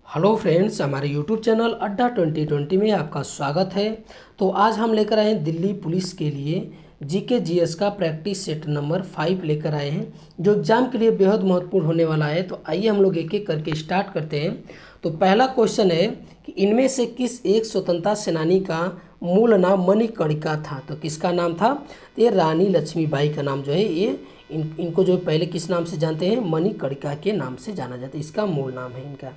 Hello friends, हमारे YouTube channel अड्डा 2020 में आपका स्वागत है। तो आज हम लेकर आए हैं दिल्ली पुलिस के लिए जीके जीएस का प्रैक्टिस सेट नंबर 5 लेकर आए हैं, जो एग्ज़ाम के लिए बेहद महत्वपूर्ण होने वाला है। तो आइए हम लोग एक एक करके स्टार्ट करते हैं। तो पहला क्वेश्चन है कि इनमें से किस एक स्वतंत्रता सेनानी का मूल नाम मणिकर्णिका था। तो किसका नाम था? तो ये रानी लक्ष्मीबाई का नाम जो है ये इनको जो पहले किस नाम से जानते हैं? मणिकर्णिका के नाम से जाना जाता है, इसका मूल नाम है इनका।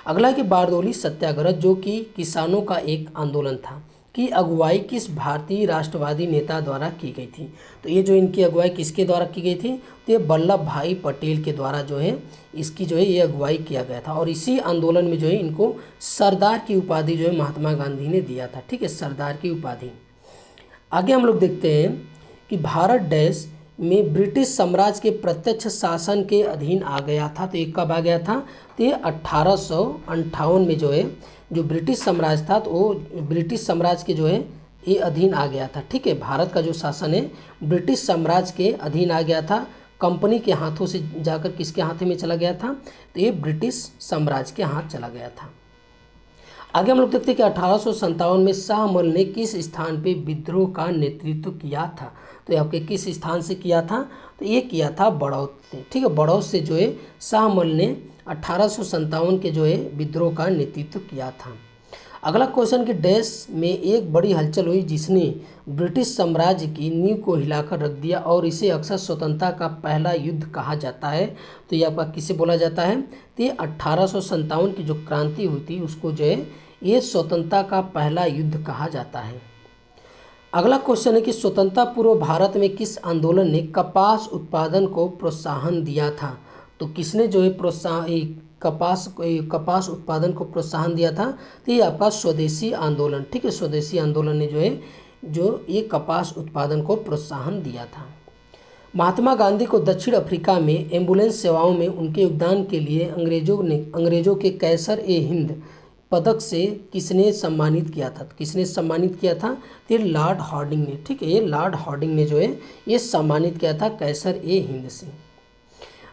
अगला कि बारदौली सत्याग्रह जो कि किसानों का एक आंदोलन था, की अगुवाई किस भारतीय राष्ट्रवादी नेता द्वारा की गई थी। तो ये जो इनकी अगुवाई किसके द्वारा की गई थी? तो ये वल्लभ भाई पटेल के द्वारा जो है इसकी जो है ये अगुवाई किया गया था। और इसी आंदोलन में जो है इनको सरदार की उपाधि जो है महात्मा गांधी ने दिया था। ठीक है, सरदार की उपाधि। आगे हम लोग देखते हैं कि भारत देश में ब्रिटिश साम्राज्य के प्रत्यक्ष शासन के अधीन आ गया था। तो ये कब आ गया था? तो ये 1858 में जो है जो ब्रिटिश साम्राज्य था, तो वो ब्रिटिश साम्राज्य के जो है ये अधीन आ गया था। ठीक है, भारत का जो शासन है ब्रिटिश साम्राज्य के अधीन आ गया था। कंपनी के हाथों से जाकर किसके हाथों में चला गया था? तो ये ब्रिटिश साम्राज्य के हाथ चला गया था। आगे हम लोग देखते हैं कि 1857 में शाहमल ने किस स्थान पे विद्रोह का नेतृत्व किया था। तो ये आपके किस स्थान से किया था? तो ये किया था बड़ौत से। ठीक है, बड़ौत से जो है शाहमल ने 1857 के जो है विद्रोह का नेतृत्व किया था। अगला क्वेश्चन कि डैश में एक बड़ी हलचल हुई जिसने ब्रिटिश साम्राज्य की नींव को हिलाकर रख दिया और इसे अक्सर स्वतंत्रता का पहला युद्ध कहा जाता है। तो ये आपका किसे बोला जाता है? तो ये 1857 की जो क्रांति हुई थी उसको जो है ये स्वतंत्रता का पहला युद्ध कहा जाता है। अगला क्वेश्चन है कि स्वतंत्रता पूर्व भारत में किस आंदोलन ने कपास उत्पादन को प्रोत्साहन दिया था। तो किसने जो है कपास उत्पादन को प्रोत्साहन दिया था? तो ये आपका स्वदेशी आंदोलन। ठीक है, स्वदेशी आंदोलन ने जो है जो ये कपास उत्पादन को प्रोत्साहन दिया था। महात्मा गांधी को दक्षिण अफ्रीका में एम्बुलेंस सेवाओं में उनके योगदान के लिए अंग्रेजों के कैसर ए हिंद पदक से किसने सम्मानित किया था? किसने सम्मानित किया था? तो लॉर्ड हार्डिंग ने। ठीक है, ये लॉर्ड हार्डिंग ने जो है ये सम्मानित किया था कैसर ए हिंद से।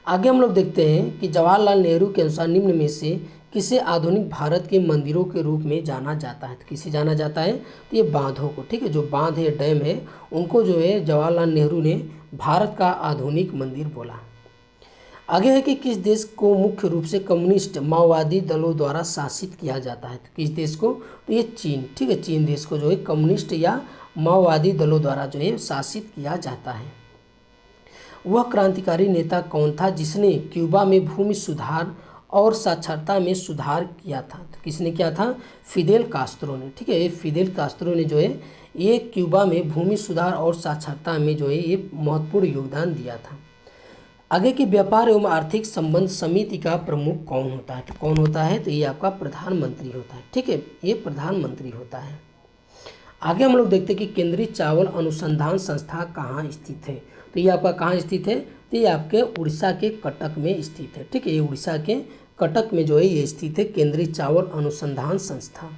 आगे हम लोग देखते हैं कि जवाहरलाल नेहरू के अनुसार निम्न में से किसे आधुनिक भारत के मंदिरों के रूप में जाना जाता है? तो किसे जाना जाता है? तो ये बांधों को। ठीक है, जो बांध है, डैम है, उनको जो है जवाहरलाल नेहरू ने भारत का आधुनिक मंदिर बोला। आगे है कि किस देश को मुख्य रूप से कम्युनिस्ट माओवादी दलों द्वारा शासित किया जाता है? तो किस देश को? तो ये चीन। ठीक है, चीन देश को जो है कम्युनिस्ट या माओवादी दलों द्वारा जो है शासित किया जाता है। वह क्रांतिकारी नेता कौन था जिसने क्यूबा में भूमि सुधार और साक्षरता में सुधार किया था? तो किसने किया था? फिदेल कास्त्रो ने। ठीक है, ये फिदेल कास्त्रो ने जो है ये क्यूबा में भूमि सुधार और साक्षरता में जो है ये महत्वपूर्ण योगदान दिया था। आगे की व्यापार एवं आर्थिक संबंध समिति का प्रमुख कौन होता है? तो कौन होता है? तो ये आपका प्रधानमंत्री होता है। ठीक है, ये प्रधानमंत्री होता है। आगे हम लोग देखते हैं कि केंद्रीय चावल अनुसंधान संस्था कहाँ स्थित है। तो ये आपका कहाँ स्थित है? तो ये आपके उड़ीसा के कटक में स्थित है। ठीक है, ये उड़ीसा के कटक में जो है ये स्थित है केंद्रीय चावल अनुसंधान संस्था।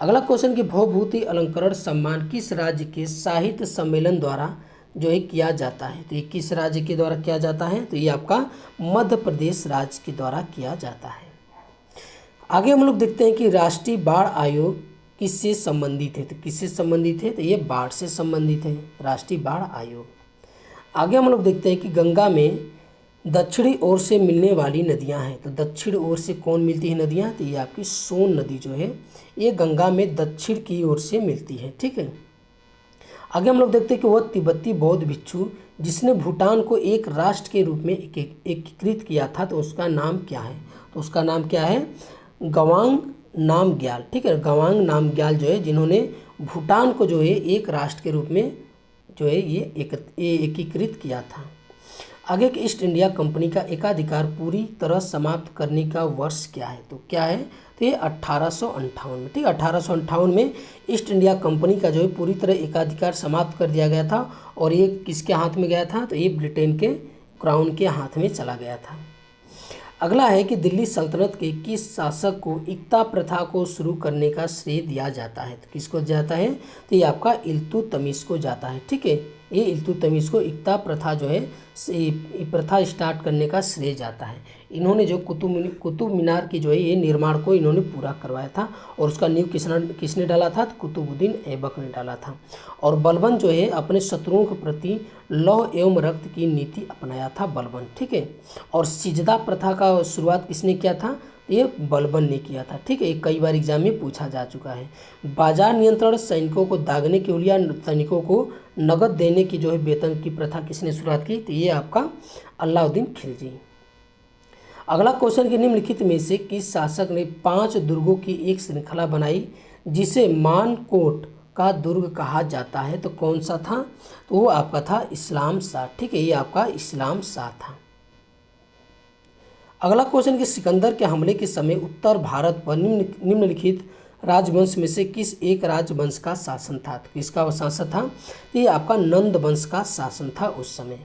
अगला क्वेश्चन कि भवभूति अलंकरण सम्मान किस राज्य के साहित्य सम्मेलन द्वारा जो है किया जाता है? तो ये किस राज्य के द्वारा किया जाता है? तो ये आपका मध्य प्रदेश राज्य के द्वारा किया जाता है। आगे हम लोग देखते हैं कि राष्ट्रीय बाढ़ आयोग किससे संबंधित है? तो किससे संबंधित है? तो ये बाढ़ से संबंधित है, राष्ट्रीय बाढ़ आयोग। आगे हम लोग देखते हैं कि गंगा में दक्षिणी ओर से मिलने वाली नदियां हैं। तो दक्षिण ओर से कौन मिलती है नदियां? तो ये आपकी सोन नदी जो है ये गंगा में दक्षिण की ओर से मिलती है। ठीक है, आगे हम लोग देखते हैं कि वह तिब्बती बौद्ध भिक्षु जिसने भूटान को एक राष्ट्र के रूप में एकीकृत किया था, तो उसका नाम क्या है? तो उसका नाम क्या है? गवांग नामग्याल। ठीक है, गवांग नामग्याल जो है जिन्होंने भूटान को जो है एक राष्ट्र के रूप में जो है ये एकीकृत किया था। आगे कि ईस्ट इंडिया कंपनी का एकाधिकार पूरी तरह समाप्त करने का वर्ष क्या है? तो क्या है? तो ये 1858 में। ठीक है, 1858 में ईस्ट इंडिया कंपनी का जो है पूरी तरह एकाधिकार समाप्त कर दिया गया था। और ये किसके हाथ में गया था? तो ये ब्रिटेन के क्राउन के हाथ में चला गया था। अगला है कि दिल्ली सल्तनत के किस शासक को इक्ता प्रथा को शुरू करने का श्रेय दिया जाता है? तो किसको जाता है? तो ये आपका इल्तुतमिश को जाता है। ठीक है, ये इल्तुतमिश को इक्ता प्रथा जो है प्रथा स्टार्ट करने का श्रेय जाता है। इन्होंने जो कुतुब मीनार की जो है ये निर्माण को इन्होंने पूरा करवाया था और उसका नींव किसने डाला था? कुतुबुद्दीन ऐबक ने डाला था। और बलबन जो है अपने शत्रुओं के प्रति लौह एवं रक्त की नीति अपनाया था बलबन, ठीक है। और सिजदा प्रथा का शुरुआत किसने किया था? ये बलबन ने किया था, ठीक है। ये कई बार एग्जाम में पूछा जा चुका है। बाजार नियंत्रण, सैनिकों को दागने के लिए सैनिकों को नगद देने की जो है वेतन की प्रथा किसने शुरुआत की? तो ये आपका अलाउद्दीन खिलजी। अगला क्वेश्चन कि निम्नलिखित में से किस शासक ने 5 दुर्गों की एक श्रृंखला बनाई जिसे मानकोट का दुर्ग कहा जाता है? तो कौन सा था? तो वो आपका था इस्लाम शाह, ठीक है। ये आपका इस्लाम शाह था। अगला क्वेश्चन कि सिकंदर के हमले के समय उत्तर भारत पर निम्नलिखित राजवंश में से किस एक राजवंश का शासन था? तो किसका शासन था? ये आपका नंद वंश का शासन था उस समय।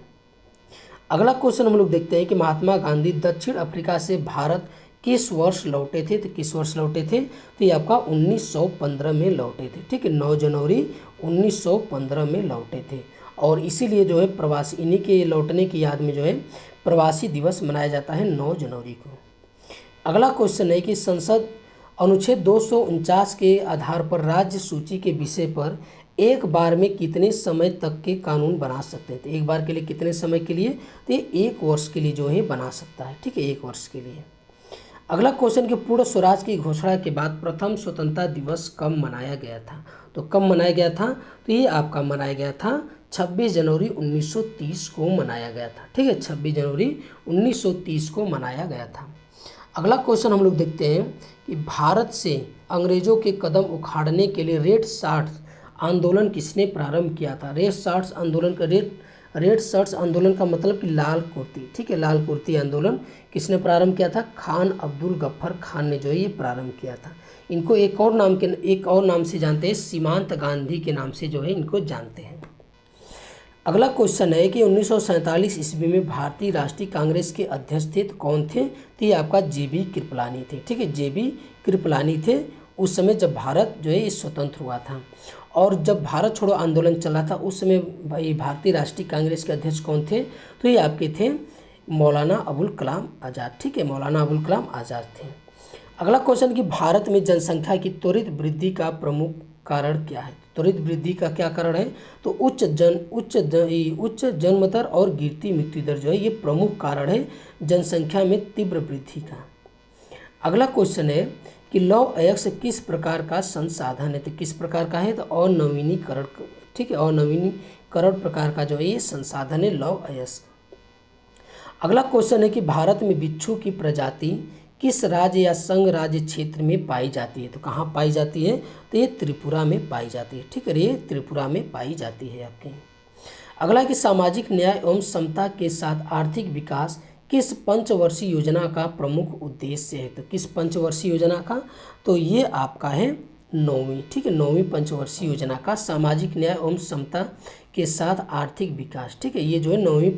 अगला क्वेश्चन हम लोग देखते हैं कि महात्मा गांधी दक्षिण अफ्रीका से भारत किस वर्ष लौटे थे? तो किस वर्ष लौटे थे? तो ये आपका 1915 में लौटे थे, ठीक है। 9 जनवरी 1915 में लौटे थे और इसीलिए जो है प्रवासी, इन्हीं के लौटने की याद में जो है प्रवासी दिवस मनाया जाता है 9 जनवरी को। अगला क्वेश्चन है कि संसद अनुच्छेद 249 के आधार पर राज्य सूची के विषय पर एक बार में कितने समय तक के कानून बना सकते हैं? तो एक बार के लिए कितने समय के लिए? तो ये 1 वर्ष के लिए जो है बना सकता है, ठीक है, 1 वर्ष के लिए। अगला क्वेश्चन कि पूर्ण स्वराज की घोषणा के बाद प्रथम स्वतंत्रता दिवस कब मनाया गया था? तो कब मनाया गया था? तो ये आपका मनाया गया था 26 जनवरी 1930 को मनाया गया था, ठीक है। 26 जनवरी 1930 को मनाया गया था। अगला क्वेश्चन हम लोग देखते हैं कि भारत से अंग्रेजों के कदम उखाड़ने के लिए रेड शर्ट्स आंदोलन किसने प्रारंभ किया था? रेड शर्ट्स आंदोलन का रेड शर्ट्स आंदोलन का मतलब कि लाल कुर्ती, ठीक है। लाल कुर्ती आंदोलन किसने प्रारंभ किया था? खान अब्दुल गफ्फर खान ने जो है ये प्रारंभ किया था। इनको एक और नाम से जानते हैं, सीमांत गांधी के नाम से जो है इनको जानते हैं। अगला क्वेश्चन है कि 1947 ईस्वी में भारतीय राष्ट्रीय कांग्रेस के अध्यक्ष थे तो कौन थे? तो ये आपका JB कृपलानी थे, ठीक है। JB कृपलानी थे उस समय जब भारत जो है ये स्वतंत्र हुआ था। और जब भारत छोड़ो आंदोलन चला था उस समय भाई भारतीय राष्ट्रीय कांग्रेस के अध्यक्ष कौन थे? तो ये आपके थे मौलाना अबुल कलाम आज़ाद, ठीक है। मौलाना अबुल कलाम आज़ाद थे। अगला क्वेश्चन कि भारत में जनसंख्या की त्वरित वृद्धि का प्रमुख कारण क्या है? त्वरित वृद्धि का क्या कारण है? तो उच्च जन्म दर और गिरती मृत्यु दर जो है ये प्रमुख कारण है जनसंख्या में तीव्र वृद्धि का। अगला क्वेश्चन है कि लौह अयस्क किस प्रकार का संसाधन है? तो किस प्रकार का है? तो अनवीनीकरण, ठीक है, अनवीनीकरण प्रकार का जो है ये संसाधन है लौह अयस्क। अगला क्वेश्चन है कि भारत में बिच्छू की प्रजाति किस राज्य या संघ राज्य क्षेत्र में पाई जाती है? तो कहाँ पाई जाती है? तो ये त्रिपुरा में पाई जाती है, ठीक है। ये त्रिपुरा में पाई जाती है आपके। अगला कि सामाजिक न्याय एवं समता के साथ आर्थिक विकास किस पंचवर्षीय योजना का प्रमुख उद्देश्य है? तो किस पंचवर्षीय योजना का? तो ये आपका है 9वीं, ठीक है, 9वीं पंचवर्षीय योजना का सामाजिक न्याय एवं समता के साथ आर्थिक विकास, ठीक है। ये जो है 9वीं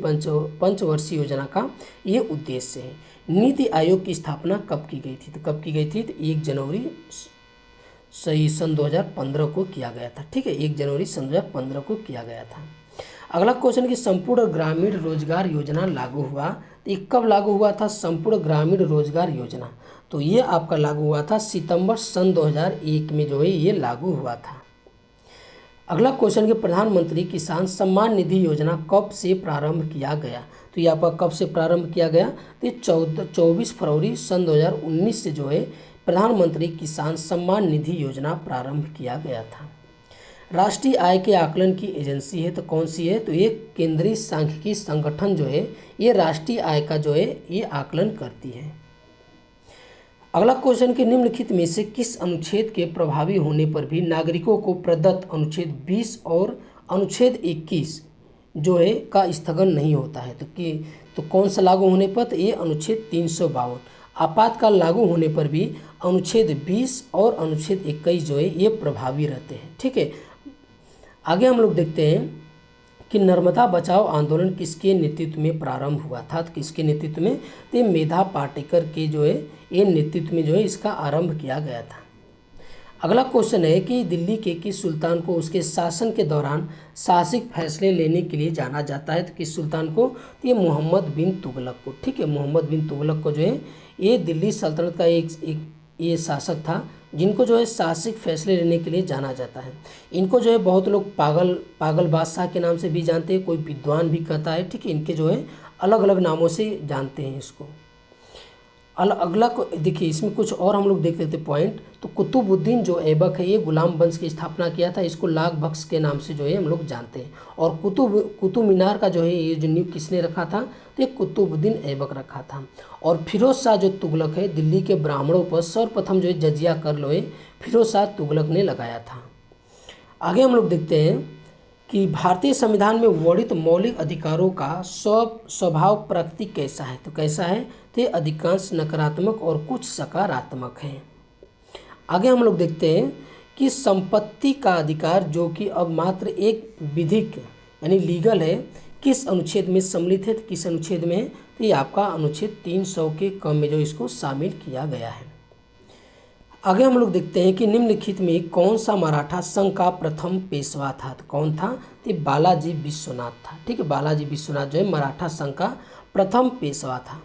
पंचवर्षीय योजना का ये उद्देश्य है। नीति आयोग की स्थापना कब की गई थी? तो कब की गई थी? तो 1 जनवरी सन 2015 को किया गया था, ठीक है। 1 जनवरी सन 2015 को किया गया था। अगला क्वेश्चन कि संपूर्ण ग्रामीण रोजगार योजना लागू हुआ, तो ये कब लागू हुआ था? संपूर्ण ग्रामीण रोजगार योजना तो ये आपका लागू हुआ था सितंबर सन 2001 में जो है ये लागू हुआ था। अगला क्वेश्चन कि प्रधानमंत्री किसान सम्मान निधि योजना कब से प्रारंभ किया गया? तो ये आपका कब से प्रारंभ किया गया? तो 24 फरवरी सन 2019 से जो है प्रधानमंत्री किसान सम्मान निधि योजना प्रारंभ किया गया था। राष्ट्रीय आय के आकलन की एजेंसी है तो कौन सी है? तो ये केंद्रीय सांख्यिकी संगठन जो है ये राष्ट्रीय आय का जो है ये आकलन करती है। अगला क्वेश्चन कि निम्नलिखित में से किस अनुच्छेद के प्रभावी होने पर भी नागरिकों को प्रदत्त अनुच्छेद 20 और अनुच्छेद 21 जो है का स्थगन नहीं होता है? तो कौन सा लागू होने पर? तो ये अनुच्छेद 352। आपातकाल लागू होने पर भी अनुच्छेद 20 और अनुच्छेद 21 जो है ये प्रभावी रहते हैं, ठीक है। आगे हम लोग देखते हैं कि नर्मदा बचाओ आंदोलन किसके नेतृत्व में प्रारंभ हुआ था? तो किसके नेतृत्व में? तो मेधा पाटेकर के जो है ये नेतृत्व में जो है इसका आरंभ किया गया था। अगला क्वेश्चन है कि दिल्ली के किस सुल्तान को उसके शासन के दौरान साहसिक फैसले लेने के लिए जाना जाता है? तो किस सुल्तान को? तो ये मोहम्मद बिन तुगलक को। ठीक है, मोहम्मद बिन तुगलक को जो है ये दिल्ली सल्तनत का एक ये शासक था जिनको जो है साहसिक फैसले लेने के लिए जाना जाता है। इनको जो है बहुत लोग पागल बादशाह के नाम से भी जानते हैं, कोई विद्वान भी कहता है। ठीक है, इनके जो है अलग अलग नामों से जानते हैं इसको। अगला को देखिए, इसमें कुछ और हम लोग देख लेते पॉइंट। तो कुतुबुद्दीन जो ऐबक है ये गुलाम वंश की स्थापना किया था, इसको लाख बख्श के नाम से जो है हम लोग जानते हैं। और कुतुब मीनार का जो है ये जो नींव किसने रखा था? तो ये कुतुबुद्दीन ऐबक रखा था। और फिरोज शाह जो तुगलक है दिल्ली के ब्राह्मणों पर सर्वप्रथम जो है जजिया कर लो है फिरोज शाह तुगलक ने लगाया था। आगे हम लोग देखते हैं कि भारतीय संविधान में वर्णित मौलिक अधिकारों का स्वभाव प्रकृति कैसा है? तो कैसा है? तो ये अधिकांश नकारात्मक और कुछ सकारात्मक है। आगे हम लोग देखते हैं कि संपत्ति का अधिकार जो कि अब मात्र एक विधिक यानी लीगल है, किस अनुच्छेद में सम्मिलित है? तो किस अनुच्छेद में है? तो ये आपका अनुच्छेद 300 के क में जो इसको शामिल किया गया है। आगे हम लोग देखते हैं कि निम्नलिखित में कौन सा मराठा संघ का प्रथम पेशवा था? तो कौन था? तो बालाजी विश्वनाथ था। ठीक है, बालाजी विश्वनाथ जो है मराठा संघ का प्रथम पेशवा था।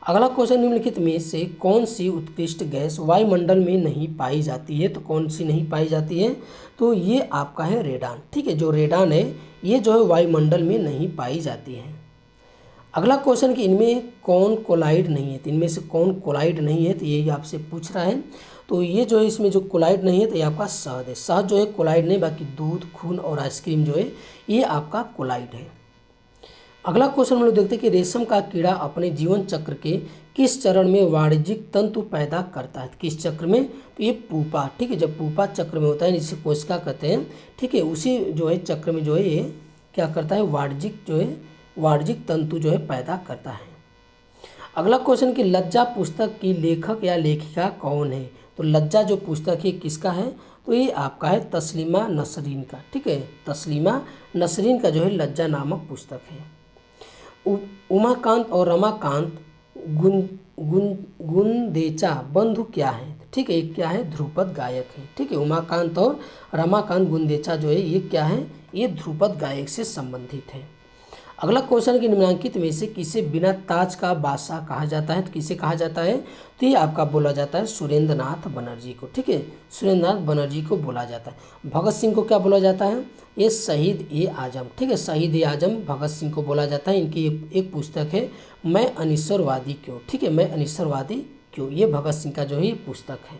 अगला क्वेश्चन, निम्नलिखित में से कौन सी उत्कृष्ट गैस वायुमंडल में नहीं पाई जाती है? तो कौन सी नहीं पाई जाती है? तो ये आपका है रेडान। ठीक है, जो रेडान है ये जो है वायुमंडल में नहीं पाई जाती है। अगला क्वेश्चन कि इनमें कौन कोलाइड नहीं है? तो इनमें से कौन कोलाइड नहीं है? तो यही आपसे पूछ रहा है। तो ये जो है इसमें जो कोलाइड नहीं है तो ये आपका शहद है। शहद जो है कोलाइड नहीं, बाकी दूध, खून और आइसक्रीम जो है ये आपका कोलाइड है। अगला क्वेश्चन हम लोग देखते हैं कि रेशम का कीड़ा अपने जीवन चक्र के किस चरण में वाणिज्यिक तंतु पैदा करता है? किस चक्र में? तो ये पूपा। ठीक है, जब पूपा चक्र में होता है जिसे कोशिका कहते हैं। ठीक है, उसी जो है चक्र में जो है ये क्या करता है? वाणिज्यिक तंतु जो है पैदा करता है। अगला क्वेश्चन कि लज्जा पुस्तक की लेखक या लेखिका कौन है? तो लज्जा जो पुस्तक है किसका है? तो ये आपका है तस्लीमा नसरीन का। ठीक है, तस्लीमा नसरीन का जो है लज्जा नामक पुस्तक है। उमाकांत और रमाकांत गुंदेचा बंधु क्या है? ठीक है, एक क्या है? ध्रुपद गायक है। ठीक है, उमाकांत और रमाकांत गुंदेचा जो है ये क्या है? ये ध्रुपद गायक से संबंधित है। अगला क्वेश्चन कि निम्नलिखित में से किसे बिना ताज का बादशाह कहा जाता है? तो किसे कहा जाता है? तो ये आपका बोला जाता है सुरेंद्र नाथ बनर्जी को। ठीक है, सुरेंद्र नाथ बनर्जी को बोला जाता है। भगत सिंह को क्या बोला जाता है? ये शहीद ए आजम। ठीक है, शहीद ए आजम भगत सिंह को बोला जाता है। इनकी एक पुस्तक है मैं अनिश्वरवादी क्यों। ठीक है, मैं अनिश्वरवादी क्यों, ये भगत सिंह का जो है ये पुस्तक है।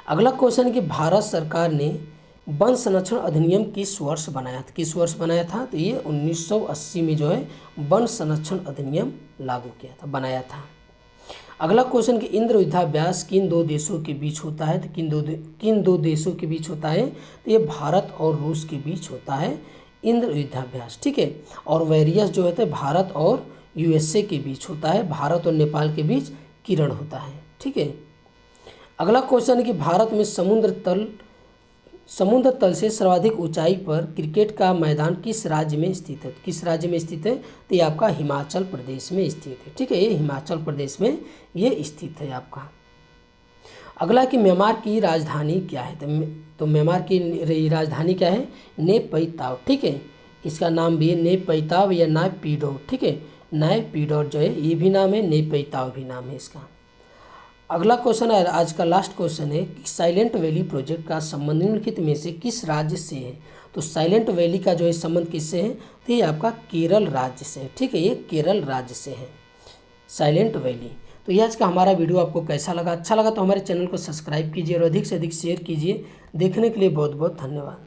अगला क्वेश्चन कि भारत सरकार ने वन संरक्षण अधिनियम किस वर्ष बनाया था? किस वर्ष बनाया था? तो ये 1980 में जो है वन संरक्षण अधिनियम लागू किया था, बनाया था। अगला क्वेश्चन कि इंद्र युद्धाभ्यास किन दो देशों के बीच होता है? तो किन दो देशों के बीच होता है? तो ये भारत और रूस के बीच होता है इंद्र युद्धाभ्यास। ठीक है, और वेरियस जो होता है भारत और यूएसए के बीच होता है, भारत और नेपाल के बीच किरण होता है। ठीक है, अगला क्वेश्चन है कि भारत में समुद्र तल से सर्वाधिक ऊंचाई पर क्रिकेट का मैदान किस राज्य में स्थित है? किस राज्य में स्थित है? तो ये आपका हिमाचल प्रदेश में स्थित है। ठीक है, ये हिमाचल प्रदेश में ये स्थित है आपका। अगला कि म्यांमार की राजधानी क्या है? तो म्यांमार की राजधानी क्या है? नेपैताव। ठीक है, इसका नाम भी है नेपैताव या नायपीडो। ठीक है, नायपीडो जो है ये भी नाम है, नेपैताव भी नाम है इसका। अगला क्वेश्चन है, आज का लास्ट क्वेश्चन है कि साइलेंट वैली प्रोजेक्ट का संबंध निम्नलिखित में से किस राज्य से है? तो साइलेंट वैली का जो है संबंध किससे है? तो ये आपका केरल राज्य से है। ठीक है, ये केरल राज्य से है साइलेंट वैली। तो ये आज का हमारा वीडियो आपको कैसा लगा? अच्छा लगा तो हमारे चैनल को सब्सक्राइब कीजिए और अधिक से अधिक शेयर कीजिए। देखने के लिए बहुत बहुत धन्यवाद।